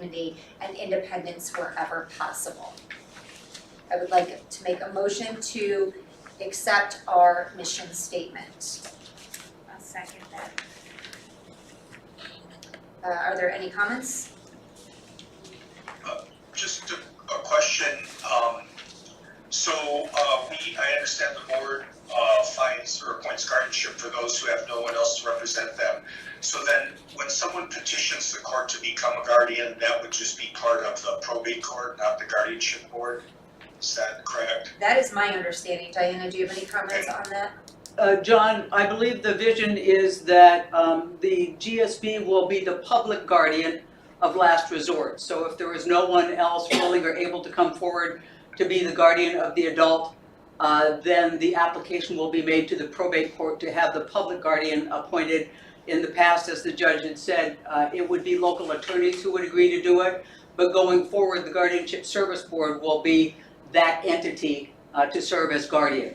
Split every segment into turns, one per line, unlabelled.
and independence wherever possible. I would like to make a motion to accept our mission statement.
I'll second that.
Are there any comments?
Just a question. I understand the board finds or appoints guardianship for those who have no one else to represent them. So then, when someone petitions the court to become a guardian, that would just be part of the probate court, not the guardianship board? Is that correct?
That is my understanding. Diana, do you have any comments on that?
John, I believe the vision is that the GSB will be the public guardian of last resort. So if there is no one else willing or able to come forward to be the guardian of the adult, then the application will be made to the probate court to have the public guardian appointed. In the past, as the judge had said, it would be local attorneys who would agree to do it. But going forward, the Guardianship Service Board will be that entity to serve as guardian.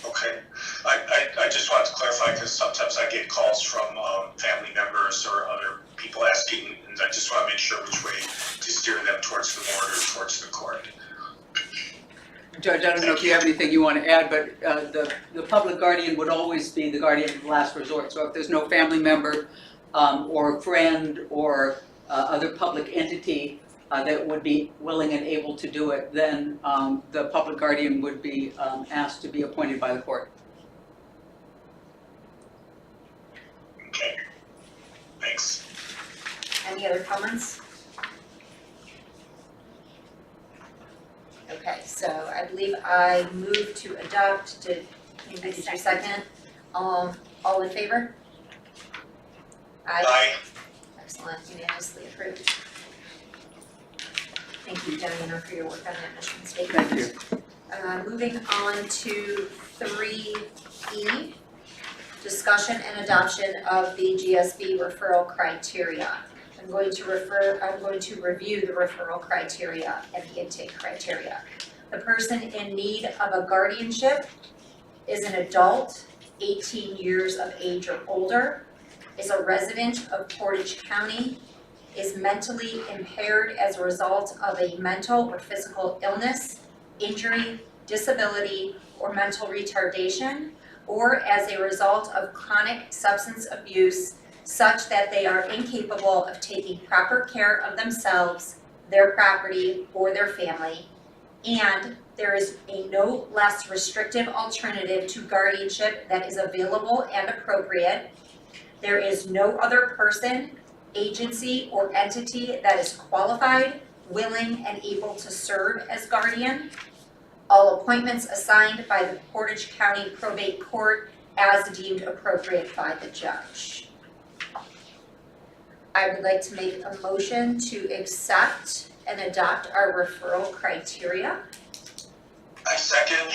Okay. I just wanted to clarify because sometimes I get calls from family members or other people asking, and I just want to make sure which way to steer them towards the board or towards the court.
Judge, I don't know if you have anything you want to add, but the public guardian would always be the guardian of last resort. So if there's no family member or friend or other public entity that would be willing and able to do it, then the public guardian would be asked to be appointed by the court.
Okay. Thanks.
Any other comments? Okay, so I believe I moved to adopt. Did you second? All in favor?
Aye.
Excellent, unanimously approved. Thank you, Diana, for your work on that mission statement.
Thank you.
Moving on to 3E, discussion and adoption of the GSB referral criteria. I'm going to review the referral criteria and the intake criteria. The person in need of a guardianship is an adult, 18 years of age or older, is a resident of Portage County, is mentally impaired as a result of a mental or physical illness, injury, disability, or mental retardation, or as a result of chronic substance abuse such that they are incapable of taking proper care of themselves, their property, or their family, and there is a no less restrictive alternative to guardianship that is available and appropriate. There is no other person, agency, or entity that is qualified, willing, and able to serve as guardian. All appointments assigned by the Portage County Probate Court as deemed appropriate by the judge. I would like to make a motion to accept and adopt our referral criteria.
I second.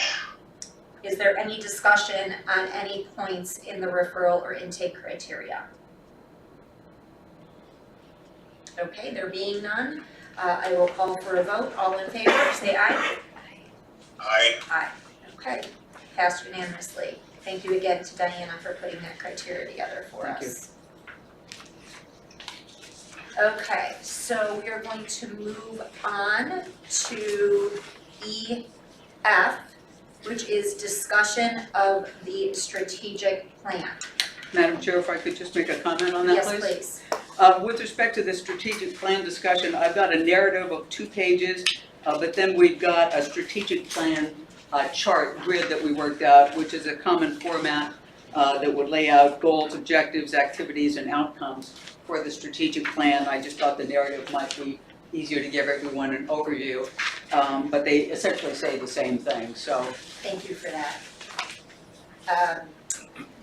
Is there any discussion on any points in the referral or intake criteria? Okay, there being none, I will call for a vote. All in favor, say aye.
Aye.
Aye. Okay, passed unanimously. Thank you again to Diana for putting that criteria together for
Thank you.
us. Okay, so we are going to move on to EF, which is discussion of the strategic plan.
Madam Chair, if I could just make a comment on that,
Yes,
please?
please.
With respect to the strategic plan discussion, I've got a narrative of 2 pages, but then we've got a strategic plan chart grid that we worked out, which is a common format that would lay out goals, objectives, activities, and outcomes for the strategic plan. I just thought the narrative might be easier to give everyone an overview, but they essentially say the same thing, so.
Thank you for that.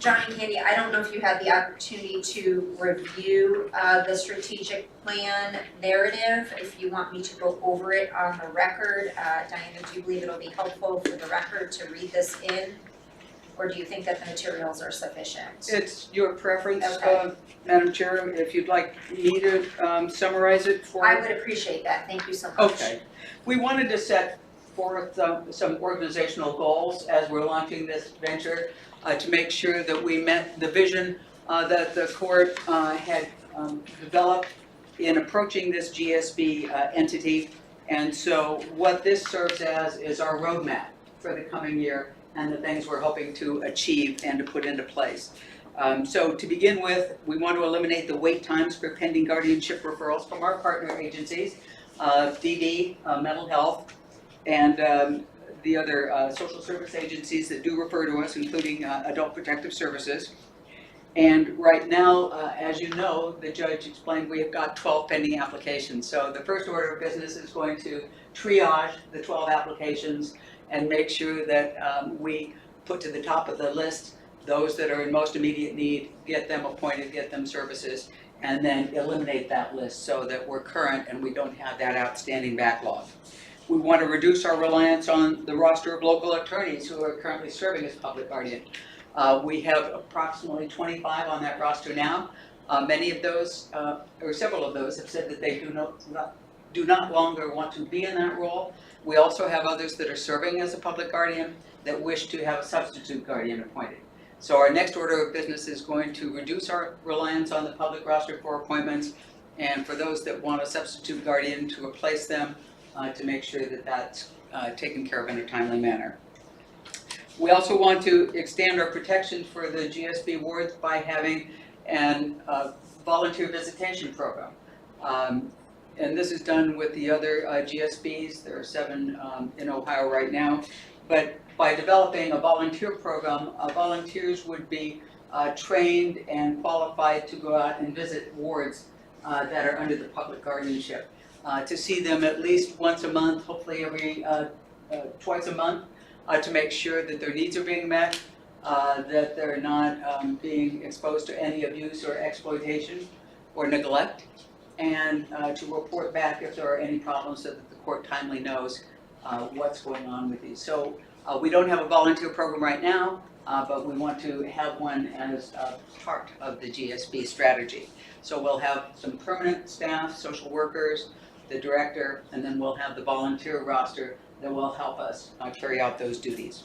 John and Candy, I don't know if you had the opportunity to review the strategic plan narrative. If you want me to go over it on the record, Diana, do you believe it'll be helpful for the record to read this in? Or do you think that the materials are sufficient?
It's your preference,
Okay.
Madam Chair, if you'd like me to summarize it for.
I would appreciate that. Thank you so much.
Okay. We wanted to set forth some organizational goals as we're launching this venture to make sure that we met the vision that the court had developed in approaching this GSB entity. And so what this serves as is our roadmap for the coming year and the things we're hoping to achieve and to put into place. So to begin with, we want to eliminate the wait times for pending guardianship referrals from our partner agencies, DD, mental health, and the other social service agencies that do refer to us, including Adult Protective Services. And right now, as you know, the judge explained we have got 12 pending applications. So the first order of business is going to triage the 12 applications and make sure that we put to the top of the list those that are in most immediate need, get them appointed, get them services, and then eliminate that list so that we're current and we don't have that outstanding backlog. We want to reduce our reliance on the roster of local attorneys who are currently serving as public guardian. We have approximately 25 on that roster now. Many of those, or several of those, have said that they do not longer want to be in that role. We also have others that are serving as a public guardian that wish to have a substitute guardian appointed. So our next order of business is going to reduce our reliance on the public roster for appointments, and for those that want a substitute guardian to replace them, to make sure that that's taken care of in a timely manner. We also want to extend our protection for the GSB wards by having an volunteer visitation program. And this is done with the other GSBs. There are 7 in Ohio right now. But by developing a volunteer program, volunteers would be trained and qualified to go out and visit wards that are under the public guardianship. To see them at least once a month, hopefully every twice a month, to make sure that their needs are being met, that they're not being exposed to any abuse or exploitation or neglect, and to report back if there are any problems so that the court timely knows what's going on with these. So we don't have a volunteer program right now, but we want to have one as part of the GSB strategy. So we'll have some permanent staff, social workers, the director, and then we'll have the volunteer roster that will help us carry out those duties.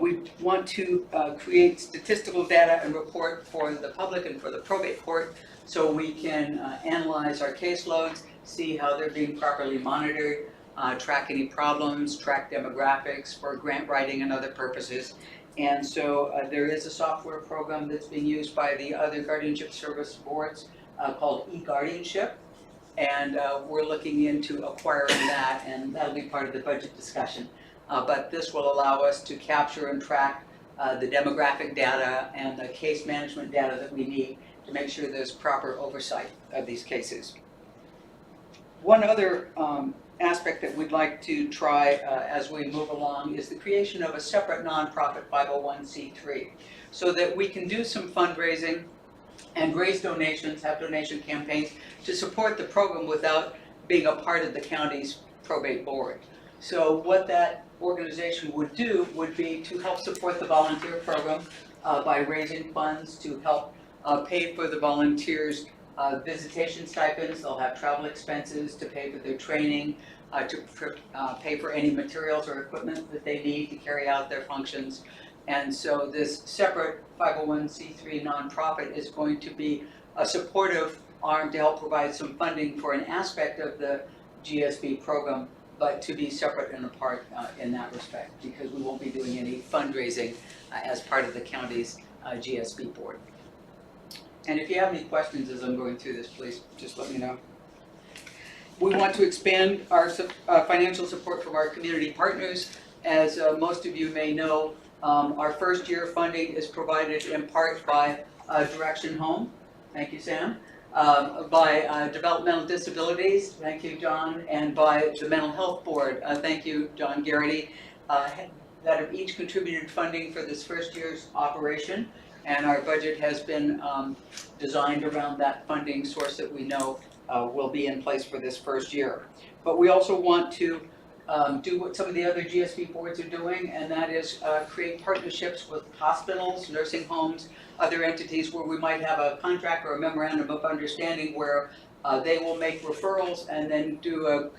We want to create statistical data and report for the public and for the probate court so we can analyze our caseloads, see how they're being properly monitored, track any problems, track demographics for grant writing and other purposes. And so there is a software program that's being used by the other guardianship service boards called Guardianship. And we're looking into acquiring that, and that'll be part of the budget discussion. But this will allow us to capture and track the demographic data and the case management data that we need to make sure there's proper oversight of these cases. One other aspect that we'd like to try as we move along is the creation of a separate nonprofit 501c3 so that we can do some fundraising and raise donations, have donation campaigns to support the program without being a part of the county's probate board. So what that organization would do would be to help support the volunteer program by raising funds to help pay for the volunteers' visitation stipends. They'll have travel expenses to pay for their training, to pay for any materials or equipment that they need to carry out their functions. And so this separate 501c3 nonprofit is going to be a supportive arm to help provide some funding for an aspect of the GSB program, but to be separate and apart in that respect, because we won't be doing any fundraising as part of the county's GSB board. And if you have any questions as I'm going through this, please just let me know. We want to expand our financial support from our community partners. As most of you may know, our first year funding is provided in part by Direction Home, thank you Sam, by Developmental Disabilities, thank you John, and by the Mental Health Board, thank you John Garrity, that have each contributed funding for this first year's operation. And our budget has been designed around that funding source that we know will be in place for this first year. But we also want to do what some of the other GSB boards are doing, and that is create partnerships with hospitals, nursing homes, other entities where we might have a contract or a memorandum of understanding where they will make referrals and then do a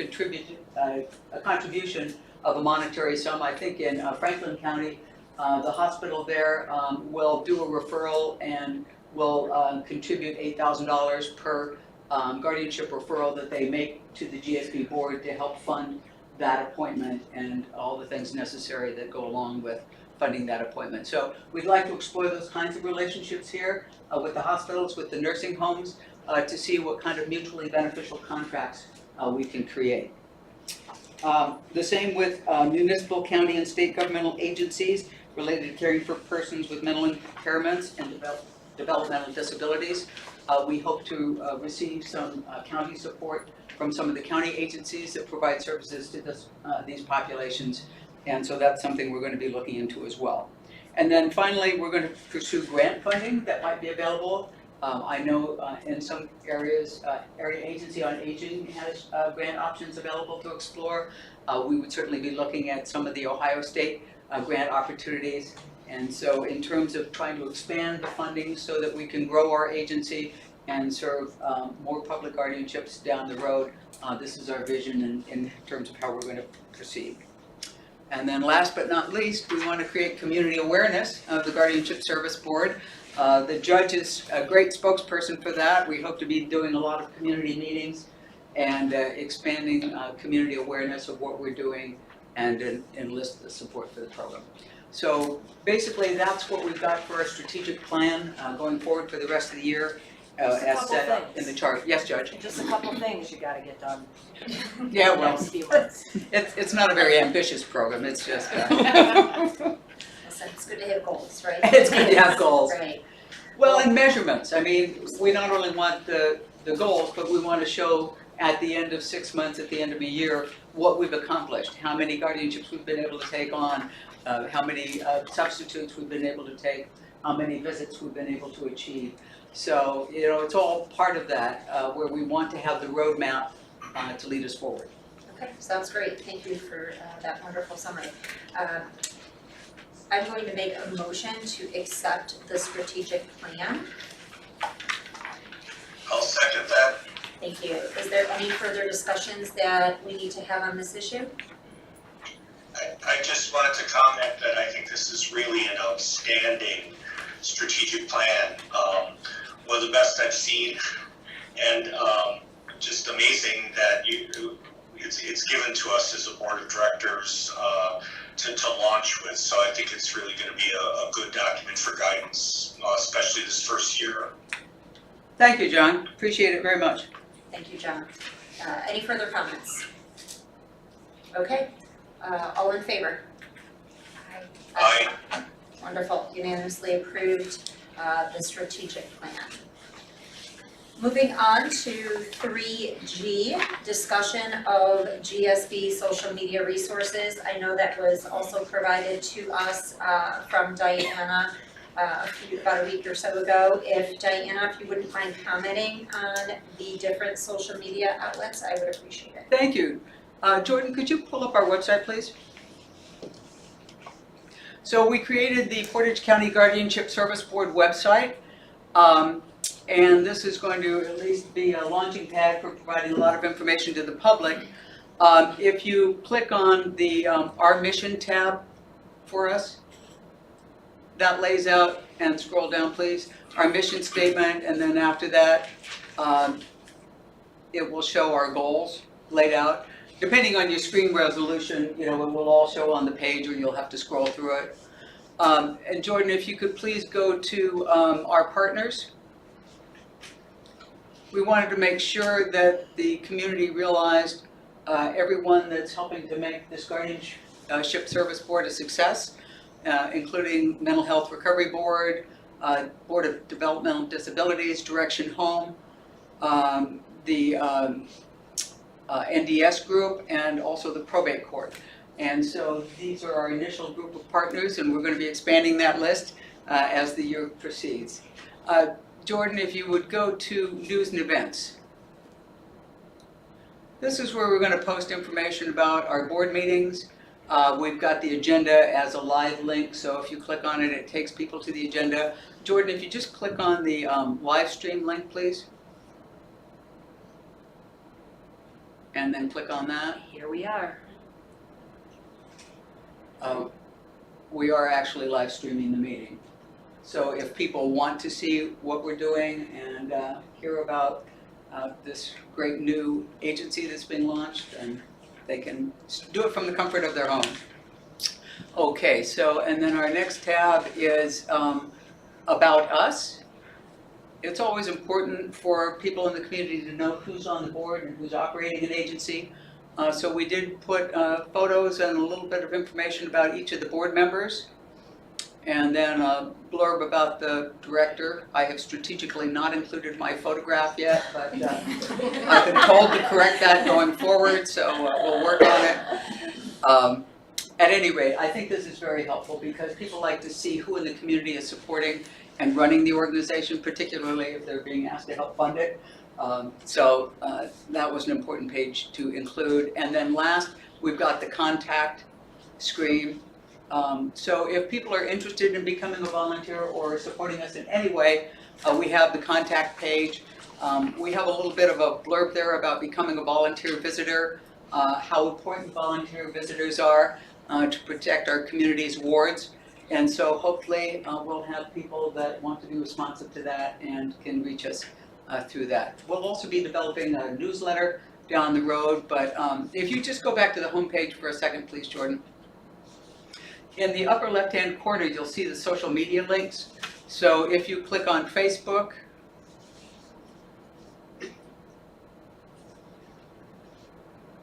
contribution of a monetary sum. I think in Franklin County, the hospital there will do a referral and will contribute $8,000 per guardianship referral that they make to the GSB board to help fund that appointment and all the things necessary that go along with funding that appointment. So we'd like to explore those kinds of relationships here with the hospitals, with the nursing homes, to see what kind of mutually beneficial contracts we can create. The same with municipal, county, and state governmental agencies related to caring for persons with mental impairments and developmental disabilities. We hope to receive some county support from some of the county agencies that provide services to these populations. And so that's something we're going to be looking into as well. And then finally, we're going to pursue grant funding that might be available. I know in some areas, Area Agency on Aging has grant options available to explore. We would certainly be looking at some of the Ohio State grant opportunities. And so in terms of trying to expand the funding so that we can grow our agency and serve more public guardianships down the road, this is our vision in terms of how we're going to proceed. And then last but not least, we want to create community awareness of the Guardianship Service Board. The judge is a great spokesperson for that. We hope to be doing a lot of community meetings and expanding community awareness of what we're doing and enlist the support for the program. So basically, that's what we've got for a strategic plan going forward for the rest of the year as set up in the chart. Yes, Judge?
Just a couple things you gotta get done
Yeah,
in the
well,
next few months.
it's not a very ambitious program. It's just,
Listen, it's good to have goals, right?
It's good to have goals.
Right.
well, and measurements. I mean, we not only want the goals, but we want to show at the end of 6 months, at the end of a year, what we've accomplished, how many guardianships we've been able to take on, how many substitutes we've been able to take, how many visits we've been able to achieve. So, you know, it's all part of that, where we want to have the roadmap to lead us forward.
Okay, sounds great. Thank you for that wonderful summary. I'm going to make a motion to accept the strategic plan.
I'll second that.
Thank you. Is there any further discussions that we need to have on this issue?
I just wanted to comment that I think this is really an outstanding strategic plan, one of the best I've seen, and just amazing that it's given to us as a board of directors to launch with. So I think it's really going to be a good document for guidance, especially this first year.
Thank you, John. Appreciate it very much.
Thank you, John. Any further comments? Okay, all in favor?
Aye.
Wonderful, unanimously approved the strategic plan. Moving on to 3G, discussion of GSB social media resources. I know that was also provided to us from Diana about a week or so ago. If Diana, if you wouldn't mind commenting on the different social media outlets, I would appreciate it.
Thank you. Jordan, could you pull up our website, please? So we created the Portage County Guardianship Service Board website. And this is going to at least be a launching pad for providing a lot of information to the public. If you click on the Our Mission tab for us, that lays out, and scroll down please, our mission statement, and then after that, it will show our goals laid out. Depending on your screen resolution, you know, it will all show on the page or you'll have to scroll through it. And Jordan, if you could please go to our partners. We wanted to make sure that the community realized everyone that's helping to make this Guardianship Service Board a success, including Mental Health Recovery Board, Board of Developmental Disabilities, Direction Home, the NDS group, and also the probate court. And so these are our initial group of partners, and we're going to be expanding that list as the year proceeds. Jordan, if you would go to news and events. This is where we're going to post information about our board meetings. We've got the agenda as a live link, so if you click on it, it takes people to the agenda. Jordan, if you just click on the live stream link, please. And then click on that.
Here we are.
We are actually live streaming the meeting. So if people want to see what we're doing and hear about this great new agency that's been launched, and they can do it from the comfort of their home. Okay, so, and then our next tab is About Us. It's always important for people in the community to know who's on the board and who's operating an agency. So we did put photos and a little bit of information about each of the board members. And then a blurb about the director. I have strategically not included my photograph yet, but I've been told to correct that going forward, so we'll work on it. At any rate, I think this is very helpful because people like to see who in the community is supporting and running the organization, particularly if they're being asked to help fund it. So that was an important page to include. And then last, we've got the contact screen. So if people are interested in becoming a volunteer or supporting us in any way, we have the contact page. We have a little bit of a blurb there about becoming a volunteer visitor, how important volunteer visitors are to protect our community's wards. And so hopefully we'll have people that want to be responsive to that and can reach us through that. We'll also be developing a newsletter down the road, but if you just go back to the homepage for a second, please, Jordan. In the upper left-hand corner, you'll see the social media links. So if you click on Facebook,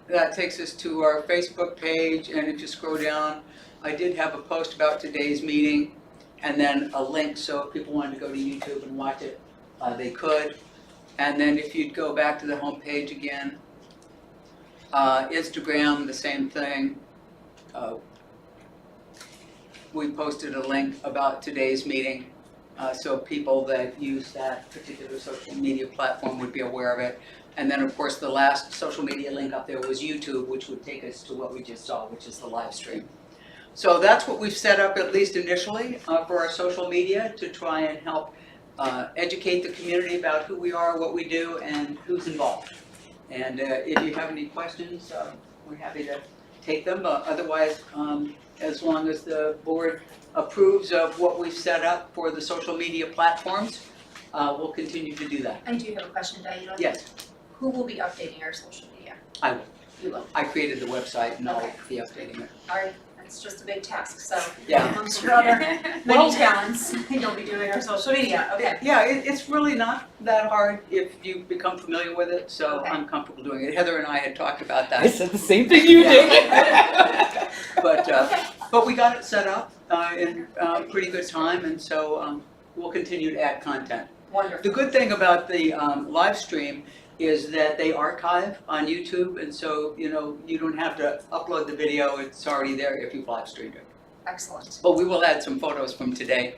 that takes us to our Facebook page, and if you scroll down, I did have a post about today's meeting, and then a link, so if people wanted to go to YouTube and watch it, they could. And then if you'd go back to the home page again, Instagram, the same thing. We posted a link about today's meeting, so people that use that particular social media platform would be aware of it. And then, of course, the last social media link up there was YouTube, which would take us to what we just saw, which is the live stream. So that's what we've set up, at least initially, for our social media to try and help educate the community about who we are, what we do, and who's involved. And if you have any questions, we're happy to take them. Otherwise, as long as the board approves of what we've set up for the social media platforms, we'll continue to do that.
I do have a question, Diana.
Yes,
Who will be updating our social media?
I will.
You will.
I created the website and I'll
Okay.
be updating it.
All right, that's just a big task, so.
Yeah.
Amongst your other many talents, you'll be doing our social media, okay.
Yeah, it's really not that hard if you become familiar with it, so
Okay.
I'm comfortable doing it. Heather and I had talked about
I
that.
said the same thing you did.
But we got it set up in pretty good time, and so we'll continue to add content.
Wonderful.
The good thing about the live stream is that they archive on YouTube, and so you don't have to upload the video, it's already there if you've live streamed it.
Excellent.
But we will add some photos from today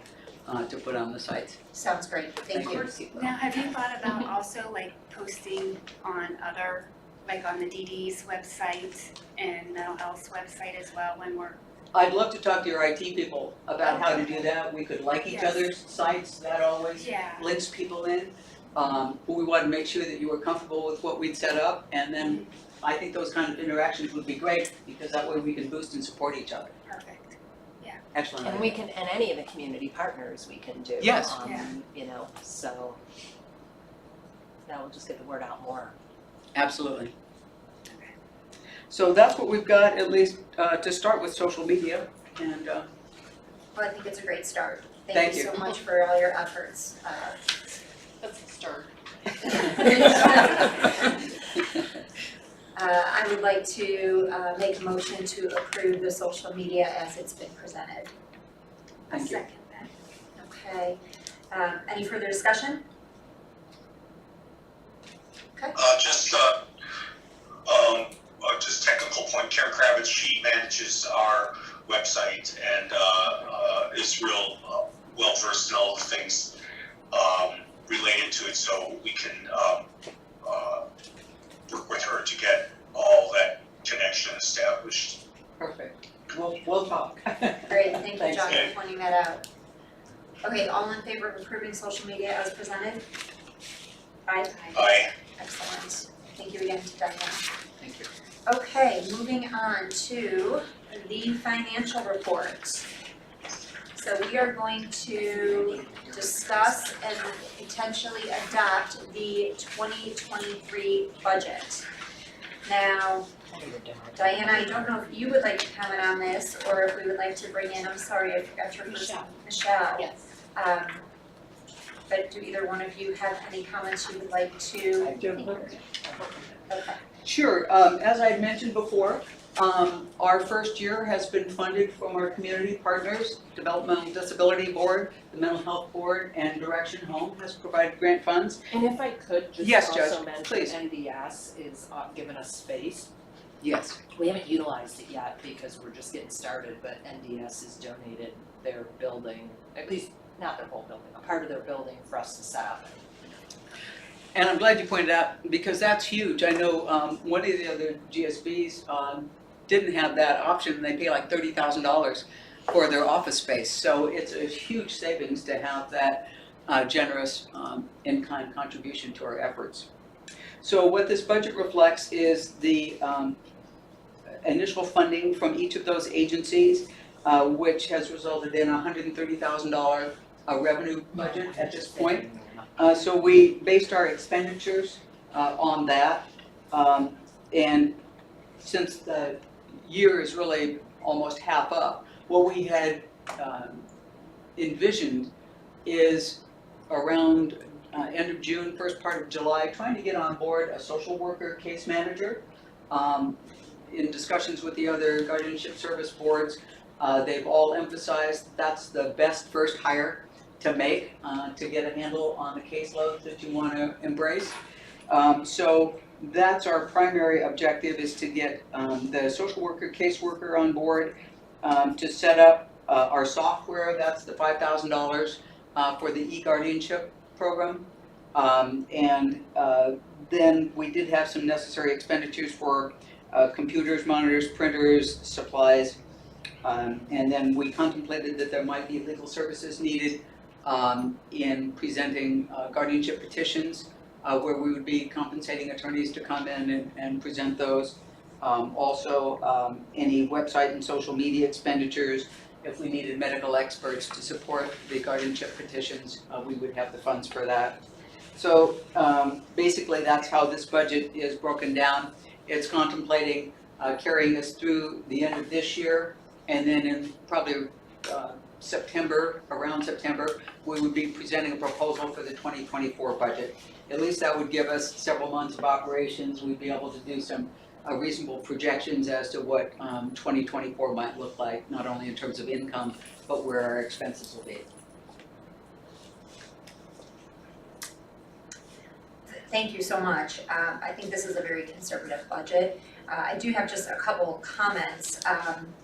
to put on the site.
Sounds great. Thank you.
Now, have you thought about also like posting on other, like on the DD's website and mental health's website as well when we're,
I'd love to talk to your IT people about how to do that. We could like each
Yes.
other's sites, that always
yeah.
links people in. But we wanted to make sure that you were comfortable with what we'd set up, and then I think those kind of interactions would be great, because that way we can boost and support each other.
Perfect.
Excellent.
And we can, and any of the community partners we can do.
Yes.
Yeah.
So that will just get the word out more.
Absolutely.
Okay.
So that's what we've got, at least to start with social media, and
Well, I think it's a great start.
Thank
Thank you
you.
so much for all your efforts.
That's the start.
I would like to make a motion to approve the social media as it's been presented.
I'll
Thank you.
second that.
Okay. Any further discussion?
Just technical point, Karen Kravitz, she manages our website and is real well versed in all the things related to it, so we can work with her to get all that connection established.
Perfect. We'll talk.
Great, thank you,
Thanks.
John, for pointing that out. Okay, all in favor of approving social media as presented? Aye.
Aye.
Excellent. Thank you again to Diana.
Thank you.
Okay, moving on to the financial report. So we are going to discuss and potentially adopt the 2023 budget. Now, Diana, I don't know if you would like to comment on this, or if we would like to bring in, I'm sorry, I forgot your first name, Michelle.
Yes.
But do either one of you have any comments you would like to? Okay.
Sure, as I mentioned before, our first year has been funded from our community partners, Developmental Disability Board, the Mental Health Board, and Direction Home has provided grant funds.
And if I could
Yes,
just
Judge,
also mention,
please.
NDS is giving us space.
Yes.
We haven't utilized it yet because we're just getting started, but NDS has donated their building, at least not their whole building, a part of their building for us to set up.
And I'm glad you pointed out, because that's huge. I know one of the other GSBs didn't have that option, and they pay like $30,000 for their office space. So it's a huge savings to have that generous in-kind contribution to our efforts. So what this budget reflects is the initial funding from each of those agencies, which has resulted in a $130,000 revenue budget at this point. So we based our expenditures on that, and since the year is really almost half up, what we had envisioned is around end of June, first part of July, trying to get on board a social worker case manager. In discussions with the other guardianship service boards, they've all emphasized that's the best first hire to make to get a handle on the caseload that you want to embrace. So that's our primary objective, is to get the social worker, caseworker on board, to set up our software. That's the $5,000 for the e-guardianship program. And then we did have some necessary expenditures for computers, monitors, printers, supplies. And then we contemplated that there might be legal services needed in presenting guardianship petitions, where we would be compensating attorneys to come in and present those. Also, any website and social media expenditures. If we needed medical experts to support the guardianship petitions, we would have the funds for that. So basically that's how this budget is broken down. It's contemplating carrying us through the end of this year, and then in probably September, around September, we would be presenting a proposal for the 2024 budget. At least that would give us several months of operations. We'd be able to do some reasonable projections as to what 2024 might look like, not only in terms of income, but where our expenses will be.
Thank you so much. I think this is a very conservative budget. I do have just a couple comments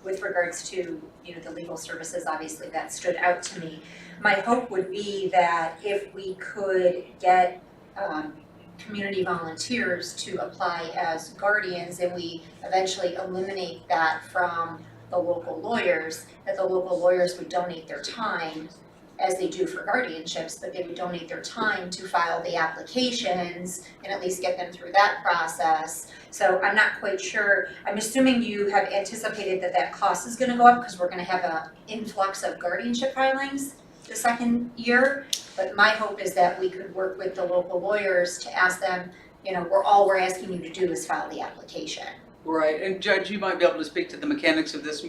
with regards to, the legal services. Obviously, that stood out to me. My hope would be that if we could get community volunteers to apply as guardians, and we eventually eliminate that from the local lawyers, that the local lawyers would donate their time, as they do for guardianships, but they would donate their time to file the applications and at least get them through that process. So I'm not quite sure, I'm assuming you have anticipated that that cost is gonna go up because we're gonna have an influx of guardianship filings the second year. But my hope is that we could work with the local lawyers to ask them, all we're asking you to do is file the application.
Right, and Judge, you might be able to speak to the mechanics of this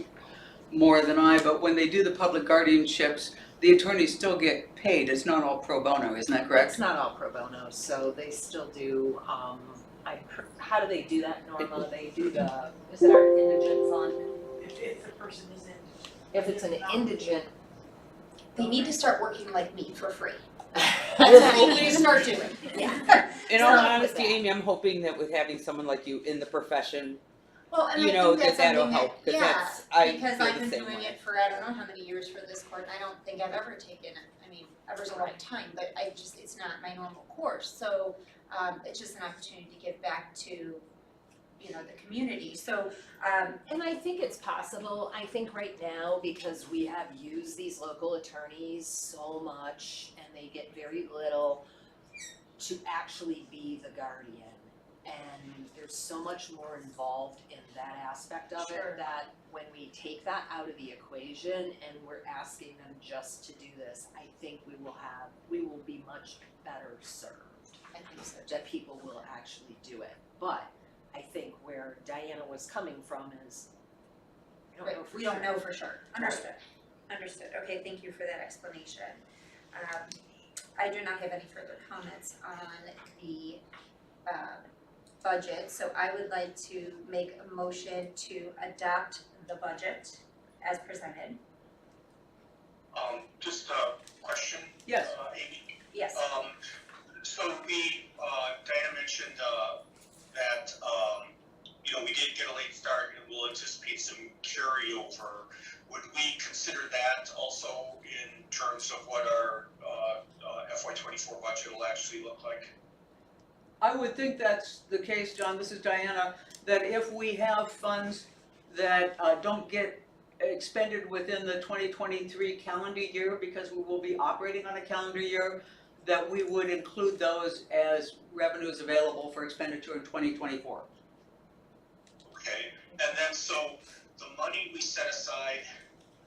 more than I, but when they do the public guardianships, the attorneys still get paid. It's not all pro bono, isn't that correct?
It's not all pro bono, so they still do, how do they do that, Norma? They do is it our indigent fund?
If the person is in.
If it's an indigent.
They need to start working like me for free. That's what they need to start doing. Yeah.
In all
Start with
honesty,
that.
Amy, I'm hoping that with having someone like you in the profession,
Well, and I
you
think
know,
that's
that'll
something
help,
that,
'cause
yeah,
that's, I
because
feel
I've
the
been
same
doing
way.
it for I don't know how many years for this court, and I don't think I've ever taken it. I mean, ever's a long time, but it's not my normal course. So it's just an opportunity to give back to, the community. So
And I think it's possible, I think right now, because we have used these local attorneys so much and they get very little to actually be the guardian. And there's so much more involved in that aspect of
Sure.
it, that when we take that out of the equation and we're asking them just to do this, I think we will be much better served,
I think so too.
that people will actually do it. But I think where Diana was coming from is, we don't know for
We
sure.
don't know for sure. Understood. Understood. Okay, thank you for that explanation. I do not have any further comments on the budget, so I would like to make a motion to adopt the budget as presented.
Just a question,
Yes,
Amy.
Yes,
So Diana mentioned, that, we did get a late start and we'll anticipate some carryover. Would we consider that also in terms of what our, FY '24 budget will actually look like?
I would think that's the case, John, this is Diana, that if we have funds that don't get expended within the 2023 calendar year, because we will be operating on a calendar year, that we would include those as revenues available for expenditure in 2024.
Okay, and then so the money we set aside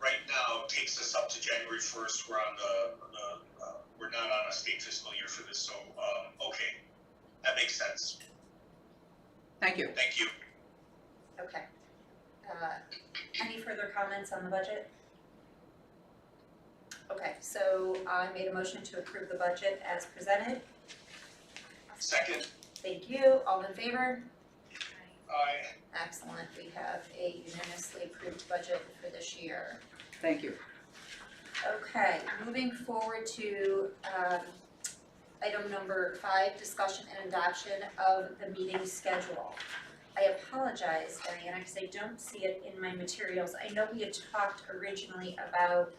right now takes us up to January 1st. We're on we're not on a state fiscal year for this, so, okay, that makes sense.
Thank you.
Thank you.
okay. Any further comments on the budget? Okay, so I made a motion to approve the budget as presented.
Second,
Thank you. All in favor?
I,
Excellent. We have a unanimously approved budget for this year.
Thank you.
Okay, moving forward to item number 5, discussion and adoption of the meeting schedule. I apologize, Diana, because I don't see it in my materials. I know we had talked originally about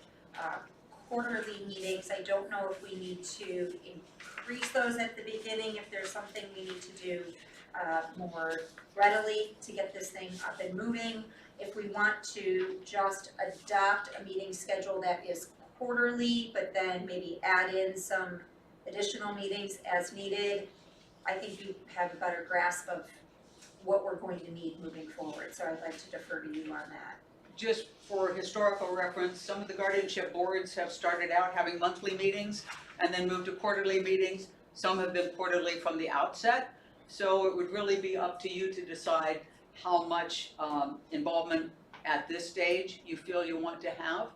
quarterly meetings. I don't know if we need to increase those at the beginning, if there's something we need to do more readily to get this thing up and moving. If we want to just adopt a meeting schedule that is quarterly, but then maybe add in some additional meetings as needed, I think you have a better grasp of what we're going to need moving forward, so I'd like to defer to you on that.
Just for historical reference, some of the guardianship boards have started out having monthly meetings and then moved to quarterly meetings. Some have been quarterly from the outset. So it would really be up to you to decide how much involvement at this stage you feel you want to have.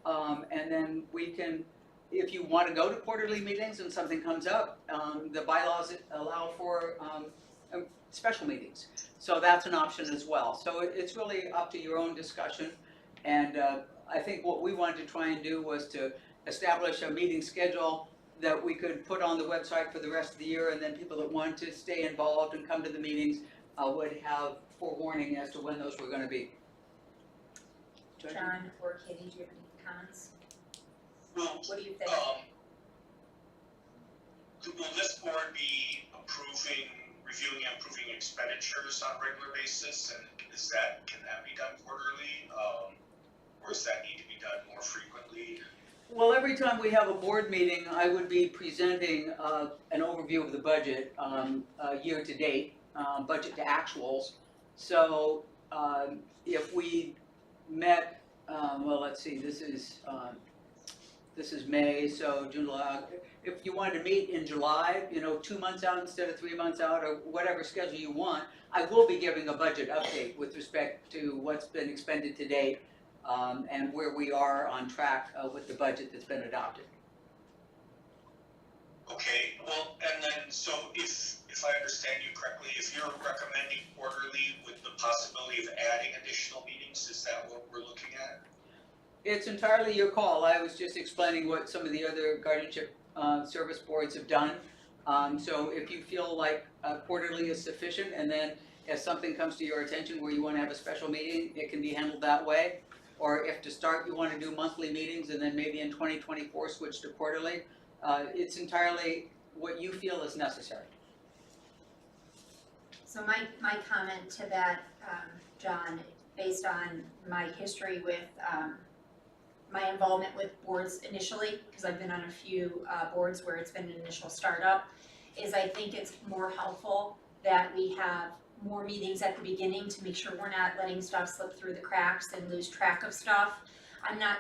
And then we can, if you want to go to quarterly meetings and something comes up, the bylaws allow for special meetings. So that's an option as well. So it's really up to your own discussion. And I think what we wanted to try and do was to establish a meeting schedule that we could put on the website for the rest of the year, and then people that want to stay involved and come to the meetings would have forewarning as to when those were going to be.
John or Katie, do you have any comments?
well,
What do you think?
will this board be reviewing and approving expenditures on a regular basis, and can that be done quarterly? Or does that need to be done more frequently?
Well, every time we have a board meeting, I would be presenting an overview of the budget year to date, budget to actuals. So if we met, well, let's see, this is May, so July. If you wanted to meet in July, 2 months out instead of 3 months out, or whatever schedule you want, I will be giving a budget update with respect to what's been expended to date and where we are on track with the budget that's been adopted.
Okay, well, and then, so if I understand you correctly, if you're recommending quarterly with the possibility of adding additional meetings, is that what we're looking at?
It's entirely your call. I was just explaining what some of the other guardianship service boards have done. So if you feel like quarterly is sufficient, and then if something comes to your attention where you want to have a special meeting, it can be handled that way. Or if to start you want to do monthly meetings and then maybe in 2024 switch to quarterly, it's entirely what you feel is necessary.
So my comment to that, John, based on my history with my involvement with boards initially, because I've been on a few boards where it's been an initial startup, is I think it's more helpful that we have more meetings at the beginning to make sure we're not letting stuff slip through the cracks and lose track of stuff. I'm not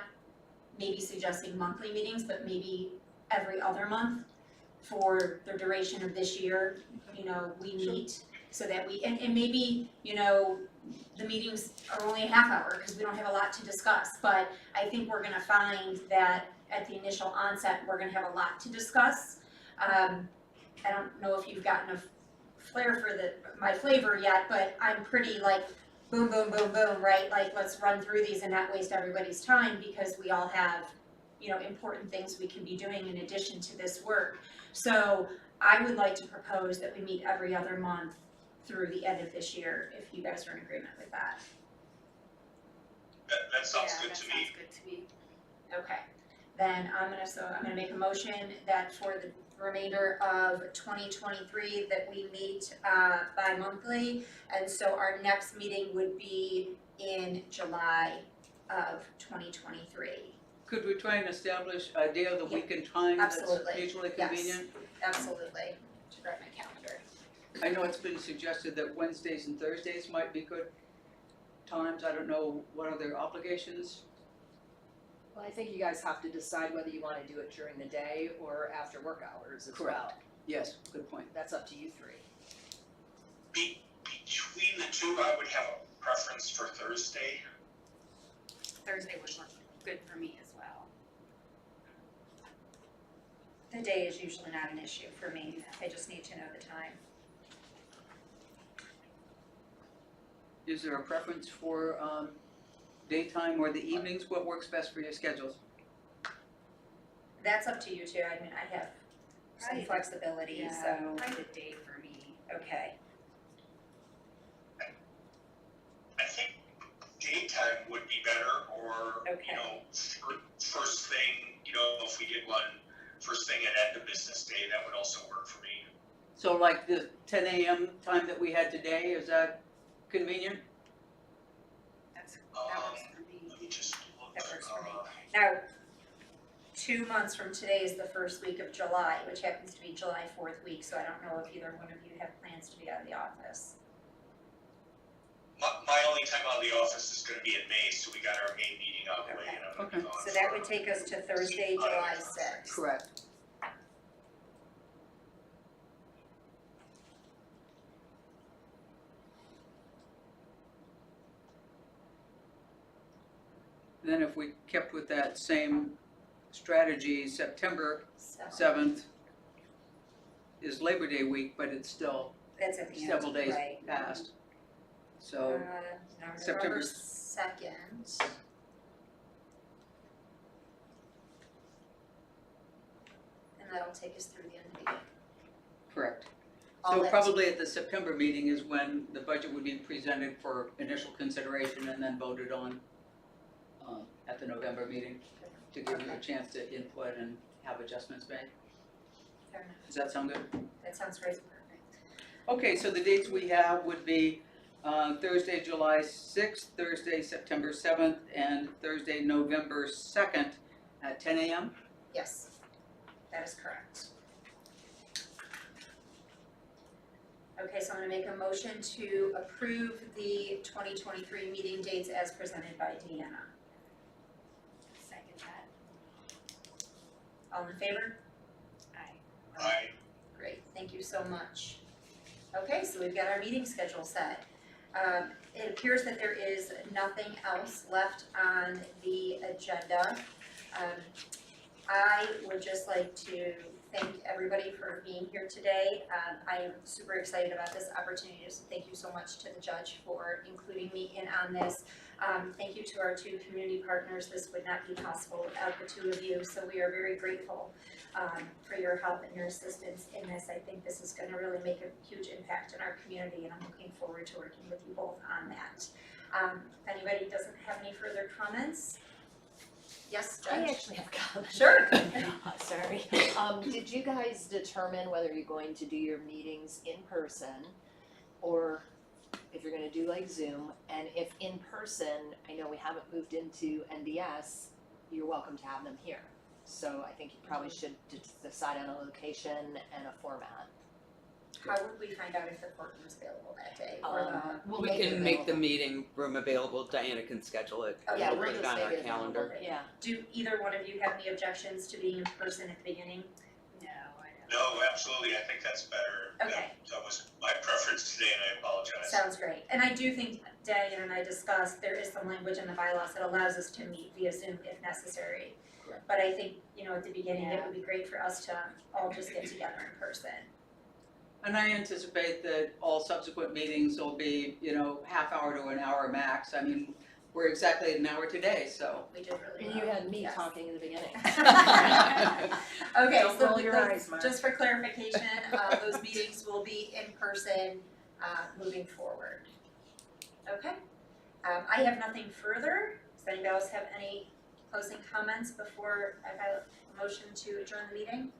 maybe suggesting monthly meetings, but maybe every other month for the duration of this year, you know, we meet so that we, and maybe, you know, the meetings are only a half hour because we don't have a lot to discuss, but I think we're gonna find that at the initial onset, we're gonna have a lot to discuss. I don't know if you've gotten a flair for my flavor yet, but I'm pretty like boom, boom, boom, boom, right? Like, let's run through these and not waste everybody's time because we all have, you know, important things we can be doing in addition to this work. So I would like to propose that we meet every other month through the end of this year, if you guys are in agreement with that.
That sounds
Yeah,
good
that
to me.
sounds good to me.
Okay, then I'm gonna make a motion that for the remainder of 2023 that we meet bi-monthly. And so our next meeting would be in July of 2023.
Could we try and establish a day of the week and time that's
Absolutely,
mutually
yes.
convenient?
Absolutely, to grab my calendar.
I know it's been suggested that Wednesdays and Thursdays might be good times. I don't know what other obligations.
Well, I think you guys have to decide whether you wanna do it during the day or after work hours as well.
Correct. Yes, good point.
That's up to you three.
Between the two, I would have a preference for Thursday.
Thursday would work good for me as well.
The day is usually not an issue for me, I just need to know the time.
Is there a preference for daytime or the evenings? What works best for your schedules?
That's up to you too, I mean, I have some
Right.
flexibility,
Yeah,
so,
probably the day for me.
okay.
I think daytime would be better, or,
Okay.
you know, first thing, you know, if we did one first thing at end of business day, that would also work for me.
So like the 10 a.m. time that we had today, is that convenient?
That works for me.
Let me just look.
That works for me. Now, 2 months from today is the first week of July, which happens to be July 4th week, so I don't know if either one of you have plans to be out of the office.
My only time out of the office is gonna be in May, so we got our May meeting out of the way, and I'm gonna be
Okay.
gone
So that
for-
would take us to Thursday, July 6th.
Correct. Then if we kept with that same strategy, September
So
7th is Labor Day week, but it's still
that's at the end,
several days
right?
past. So,
November
September
2nd. And that'll take us through the end of the year.
correct.
All
So
that-
probably at the September meeting is when the budget would be presented for initial consideration and then voted on at the November meeting to give you a chance to input and have adjustments made.
Fair enough,
Does that sound good?
that sounds great.
Okay, so the dates we have would be Thursday, July 6th, Thursday, September 7th, and Thursday, November 2nd at 10 a.m.
Yes, that is correct. Okay, so I'm gonna make a motion to approve the 2023 meeting dates as presented by Deanna.
Second that.
All in favor?
Aye.
Great, thank you so much. Okay, so we've got our meeting schedule set. It appears that there is nothing else left on the agenda. I would just like to thank everybody for being here today. I am super excited about this opportunity, so thank you so much to the judge for including me in on this. Thank you to our two community partners. This would not be possible without the two of you, so we are very grateful for your help and your assistance in this. I think this is gonna really make a huge impact in our community, and I'm looking forward to working with you both on that. If anybody doesn't have any further comments? Yes, Judge?
I actually have comments.
Sure.
Sorry. Did you guys determine whether you're going to do your meetings in person or if you're gonna do like Zoom? And if in person, I know we haven't moved into NDS, you're welcome to have them here. So I think you probably should decide on a location and a format.
How would we find out if the courtroom's available that day or the?
We'll
We
make it
can make the
available.
meeting room available, Diana can schedule it.
Okay,
Yeah,
We'll
we'll
put it
just
on
make
our
it available.
calendar.
Yeah,
Do either one of you have any objections to being in person at the beginning?
No, I don't.
No, absolutely, I think that's better.
Okay.
That was my preference today, and I apologize.
Sounds great. And I do think Diane and I discussed, there is some language in the bylaws that allows us to meet via Zoom if necessary.
Correct.
But I think, at the beginning, it
Yeah.
would be great for us to all just get together in person.
And I anticipate that all subsequent meetings will be, half hour to an hour max. I mean, we're exactly at an hour today, so.
We did really
and
well.
you had me
Yes.
talking in the beginning.
Okay,
Don't
so
roll your eyes, Mark.
just for clarification, those meetings will be in person, moving forward. Okay, I have nothing further. Does anybody else have any closing comments before I have a motion to adjourn the meeting?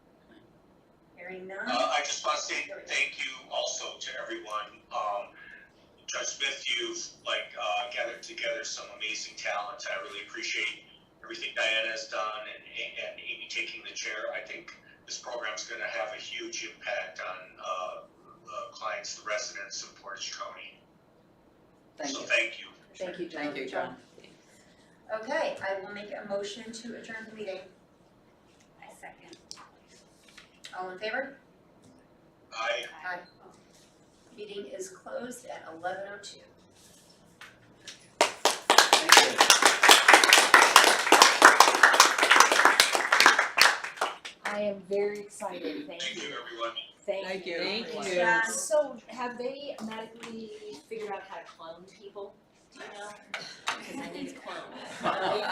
Hearing none.
I just want to say thank you also to everyone. Judge Smith, you've gathered together some amazing talent. I really appreciate everything Diana has done and Amy taking the chair. I think this program's going to have a huge impact on clients, the residents of Portage County.
Thank
So
you.
thank you.
Thank you, John.
Thank you, John.
Okay, I will make a motion to adjourn the meeting.
I second.
All in favor?
Aye.
Aye. Meeting is closed at 11:02.
Thank you.
I am very excited, thank
Thank you,
you.
everyone.
Thank you.
Thank
everyone.
you.
Yeah.
So have they medically figured out how to clone people? Do you know? Because I need a clone.